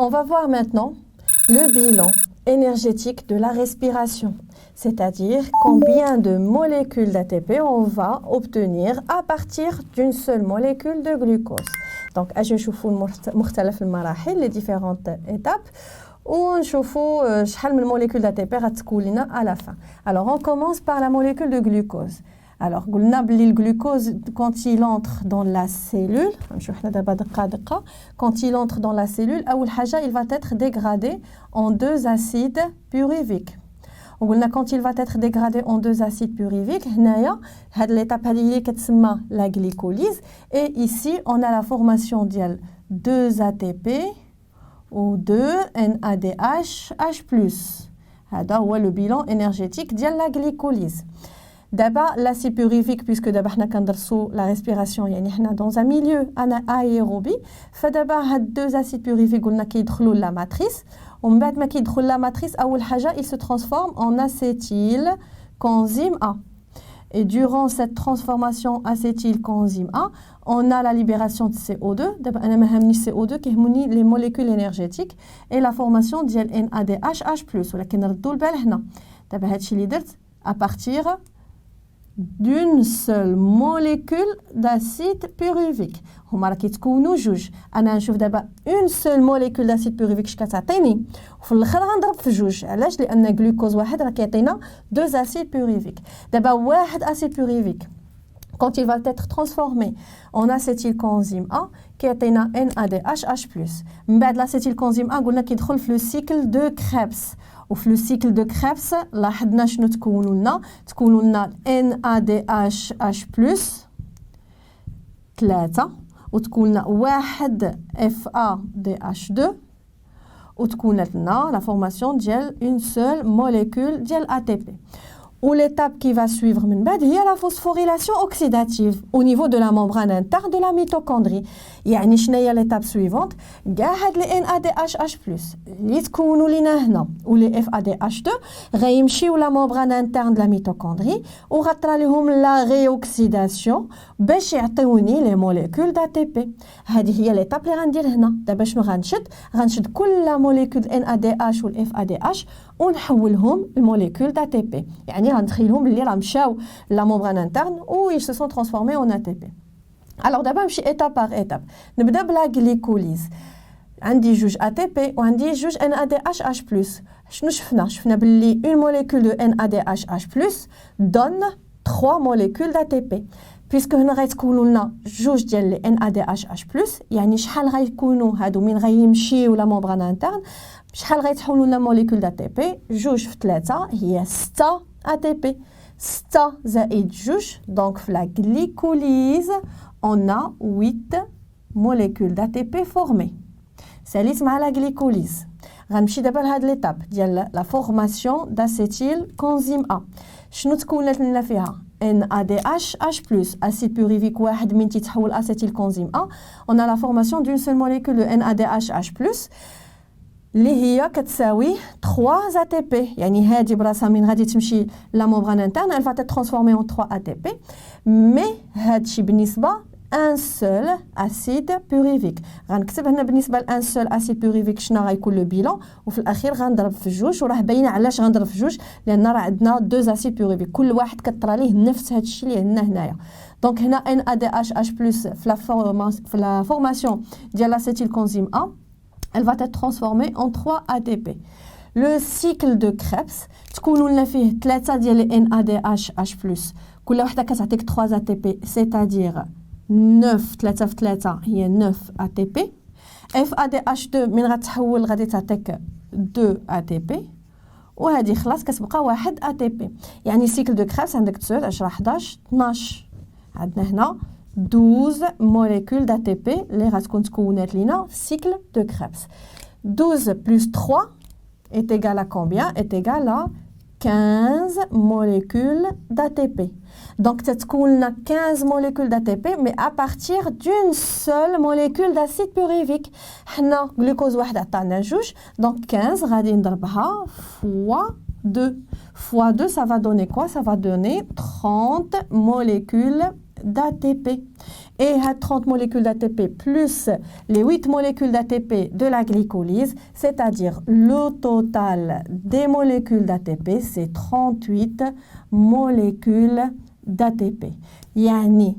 On va voir maintenant le bilan énergétique de la respiration, c'est-à-dire combien de molécules d'ATP on va obtenir à partir d'une seule molécule de glucose. Donc, je vais vous les différentes étapes ou je vais molécules d'ATP à la fin. Alors, on commence par la molécule de glucose. Alors, le glucose, quand il entre dans la cellule, quand il entre dans la cellule, il va être dégradé en deux acides pyruviques. Quand il va être dégradé en deux acides pyruviques, l'étape la glycolyse. Et ici, on a la formation de 2 ATP ou 2 NADH, H+. C'est le bilan énergétique de la glycolyse. D'abord, l'acide pyruvique, puisque d'abord, la respiration, dans un milieu aérobie. D'abord, deux acides pyruviques qui entrent dans la matrice. Et dans la matrice, il se transforme en acétylcoenzyme A. Et durant cette transformation acétylcoenzyme A, on a la libération de CO2. D'abord, on a CO2 qui est les molécules énergétiques et la formation de NADH, H+. D'abord, à partir d'une seule molécule d'acide pyruvique. هما كيتكونوا جوج. انا نشوف دابا une seule molécule d'acide pyruvique اش كتعطيني وفي الاخر غنضرب في جوج. علاش؟ لان جلوكوز واحد راه كيعطينا deux acides pyruviques. دابا واحد acide pyruvique quand il va être transformé en acétylcoenzyme A كيعطينا NADH, H+. من بعد l'acétylcoenzyme A قلنا كيدخل في le cycle de Krebs. وفي لو سيكل دو كريبس لاحظنا شنو تكونوا لنا NADH H+ 3 وتكون لنا واحد FADH2 وتكون لنا لا فورماسيون ديال اون سول موليكول ديال ATP. Ou l'étape qui va suivre il y a la phosphorylation oxydative au niveau de la membrane interne de la mitochondrie. يعني شنو هي l'étape suivante؟ كاع هاد لي NADH H+ اللي تكونوا لينا هنا ولي FADH2 غيمشيو لا membrane interne de la mitochondrie وغطرا لهم لا ريوكسيداسيون باش يعطيوني لي موليكول d'ATP. هذه هي l'étape اللي غندير هنا. دابا شنو غنشد كل موليكول NADH وال FADH ونحولهم لموليكول d'ATP. يعني غندخليهم اللي راه مشاو لا membrane interne ou ils se sont transformés en ATP. Alors d'abord نمشي étape par étape. نبدا بلا glycolyse. عندي جوج ATP وعندي جوج NADH H+. شنو شفنا باللي une molécule de NADH H+ donne 3 molécules d'ATP. puisque هنا غيتكونوا لنا جوج ديال لي NADH H+, يعني شحال غيكونوا هادو من غيمشيو لا membrane interne شحال غيتحولوا لنا موليكول d'ATP؟ جوج في 3 هي 6 ATP. 6 زائد جوج donc في la glycolyse on a 8 molécules d'ATP formées. ساليت مع la glycolyse. غنمشي دابا لهاد ليتاب ديال la formation d'acétylcoenzyme A. شنو تكونت لنا فيها؟ NADH H+, acide pyruvique واحد من تيتحول acétylcoenzyme A. On a la formation d'une seule molécule de NADH H+, اللي هي كتساوي 3 ATP. يعني هذه براسها من غادي تمشي لا membrane interne elle va être transformée en 3 ATP. mais هادشي بالنسبه un seul acide pyruvique. غنكتب هنا بالنسبه لان سول acide pyruvique شنو غيكون لو بيلون وفي الاخير غنضرب في جوج وراه باينه علاش غنضرب في جوج لان راه عندنا deux acides pyruviques كل واحد كطرى ليه نفس هادشي اللي عندنا هنايا. دونك هنا NADH H+ في لا فورماسيون ديال l'acétylcoenzyme A elle va être transformée en 3 ATP. Le cycle de Krebs تكونوا لنا فيه 3 ديال NADH H+, كل وحده كتعطيك 3 ATP, c'est-à-dire 9 3 في 3 هي 9 ATP. FADH2 من غتحول غادي تعطيك 2 ATP وهذه خلاص كتبقى 1 ATP. يعني cycle de Krebs عندك 9 10 11 12 عندنا هنا 12 molécules d'ATP اللي غتكون تكونات لينا cycle de Krebs. 12 plus 3 est égal à combien? Est égal à 15 molécules d'ATP. Donc, تتكون لنا 15 molécules d'ATP mais à partir d'une seule molécule d'acide pyruvique. حنا glucose واحد عطانا جوج donc 15 غادي نضربها fois 2. Fois 2 ça va donner quoi? Ça va donner 30 molécules d'ATP. Et 30 molécules d'ATP plus les 8 molécules d'ATP de la glycolyse, c'est-à-dire le total des molécules d'ATP, c'est 38 molécules d'ATP. Yani,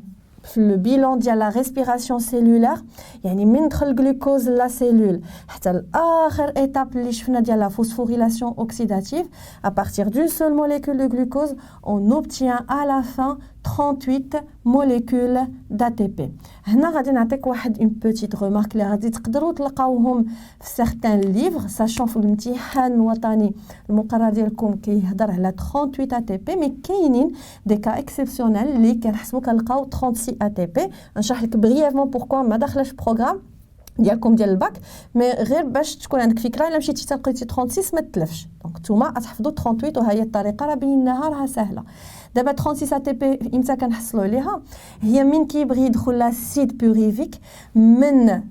le bilan de la respiration cellulaire, يعني من دخل glucose la cellule حتى l'autre étape اللي شفنا ديال la phosphorylation oxydative, à partir d'une seule molécule de glucose, on obtient à la fin 38 molécules d'ATP. هنا غادي نعطيك واحد une petite remarque اللي غادي تقدروا تلقاوهم في certains livres, sachant في الامتحان الوطني المقرر ديالكم كيهضر على 38 ATP, mais كاينين des cas exceptionnels اللي كنحسبوا كنلقاو 36 ATP. نشرح لك brièvement pourquoi ما داخلاش البروغرام ديالكم ديال الباك, مي غير باش تكون عندك فكره الا مشيتي تلقيتي 36 ما تلفش. دونك نتوما غتحفظوا 38 وها هي الطريقه راه بيناها راها سهله. دابا 36 ATP امتى كنحصلوا عليها؟ هي من كيبغي يدخل لاسيد بيوريفيك من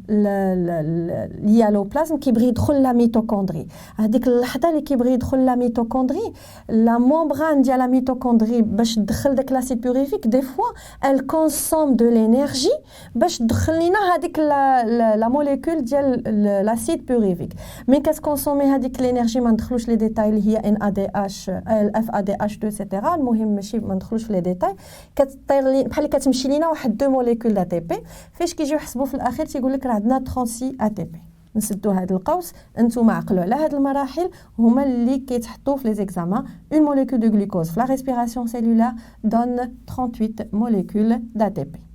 اليالوبلازم, كيبغي يدخل لا ميتوكوندري. هذيك اللحظه اللي كيبغي يدخل لا ميتوكوندري, لا ممبران ديال لا ميتوكوندري باش تدخل داك لاسيد بيوريفيك دي فوا ال كونسوم دو لينيرجي باش تدخل لينا هذيك لا موليكول ديال لاسيد بيوريفيك. مي كتكونسومي هذيك لينيرجي, ما ندخلوش لي ديتاي اللي هي ان ا دي اش اف ا دي اش 2 سيتيرا, المهم ماشي ما ندخلوش في لي ديتاي. كتطير لي بحال اللي كتمشي لينا واحد 2 موليكول دي بي, فاش كيجيو يحسبوا في الاخير تيقول لك راه عندنا 36 ATP. نسدوا هذا القوس, انتم عقلوا على هذه المراحل هما اللي كيتحطوا في لي زيكزامان. une molécule de glucose في la respiration cellulaire donne 38 molécules d'ATP.